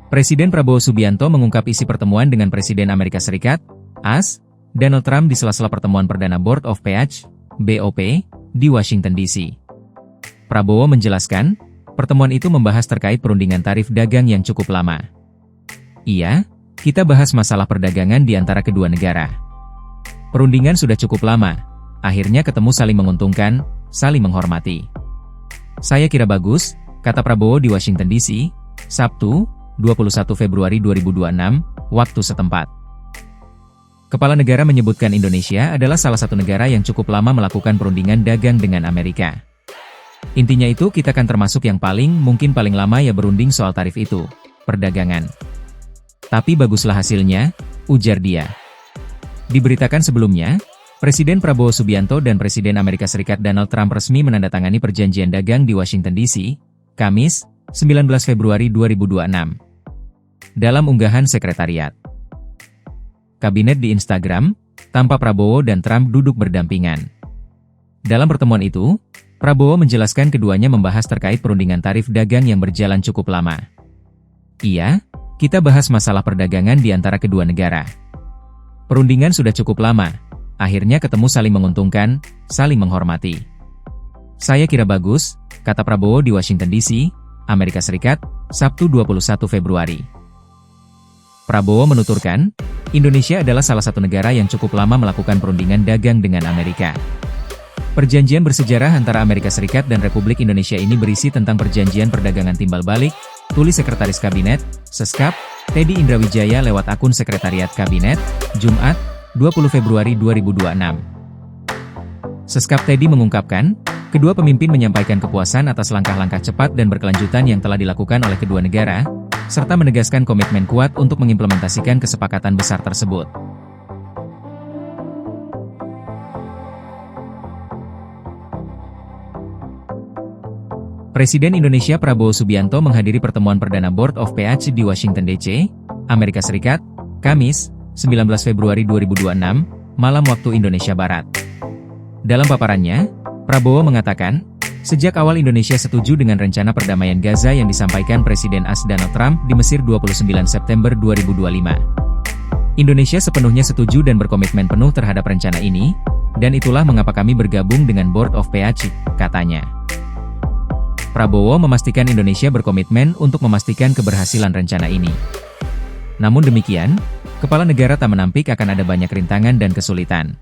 Presiden Prabowo Subianto mengungkap isi pertemuan dengan Presiden Amerika Serikat, AS, Donald Trump di sela-sela pertemuan perdana Board of PH, BOP, di Washington DC. Prabowo menjelaskan, pertemuan itu membahas terkait perundingan tarif dagang yang cukup lama. Iya, kita bahas masalah perdagangan di antara kedua negara. Perundingan sudah cukup lama, akhirnya ketemu saling menguntungkan, saling menghormati. Saya kira bagus, kata Prabowo di Washington DC, Sabtu, 21 Februari 2026, waktu setempat. Kepala negara menyebutkan Indonesia adalah salah satu negara yang cukup lama melakukan perundingan dagang dengan Amerika. Intinya itu kita kan termasuk yang paling lama ya berunding soal tarif itu, perdagangan. Tapi baguslah hasilnya, ujar dia. Diberitakan sebelumnya, Presiden Prabowo Subianto dan Presiden Amerika Serikat Donald Trump resmi menandatangani perjanjian dagang di Washington DC, Kamis, 19 Februari 2026. Dalam unggahan sekretariat Kabinet di Instagram, tampak Prabowo dan Trump duduk berdampingan. Dalam pertemuan itu, Prabowo menjelaskan keduanya membahas terkait perundingan tarif dagang yang berjalan cukup lama. Iya, kita bahas masalah perdagangan di antara kedua negara. Perundingan sudah cukup lama, akhirnya ketemu saling menguntungkan, saling menghormati. Saya kira bagus, kata Prabowo di Washington DC, Amerika Serikat, Sabtu 21 Februari. Prabowo menuturkan, Indonesia adalah salah satu negara yang cukup lama melakukan perundingan dagang dengan Amerika. Perjanjian bersejarah antara Amerika Serikat dan Republik Indonesia ini berisi tentang perjanjian perdagangan timbal balik, tulis Sekretaris Kabinet, Seskap, Teddy Indrawijaya lewat akun Sekretariat Kabinet, Jumat, 20 Februari 2026. Seskap Teddy mengungkapkan, kedua pemimpin menyampaikan kepuasan atas langkah-langkah cepat dan berkelanjutan yang telah dilakukan oleh kedua negara, serta menegaskan komitmen kuat untuk mengimplementasikan kesepakatan besar tersebut. Presiden Indonesia Prabowo Subianto menghadiri pertemuan perdana Board of PH di Washington DC, Amerika Serikat, Kamis, 19 Februari 2026, malam waktu Indonesia Barat. Dalam paparannya, Prabowo mengatakan, sejak awal Indonesia setuju dengan rencana perdamaian Gaza yang disampaikan Presiden AS Donald Trump di Mesir 29 September 2025. Indonesia sepenuhnya setuju dan berkomitmen penuh terhadap rencana ini, dan itulah mengapa kami bergabung dengan Board of PH, katanya. Prabowo memastikan Indonesia berkomitmen untuk memastikan keberhasilan rencana ini. Namun demikian, Kepala Negara tak menampik akan ada banyak rintangan dan kesulitan.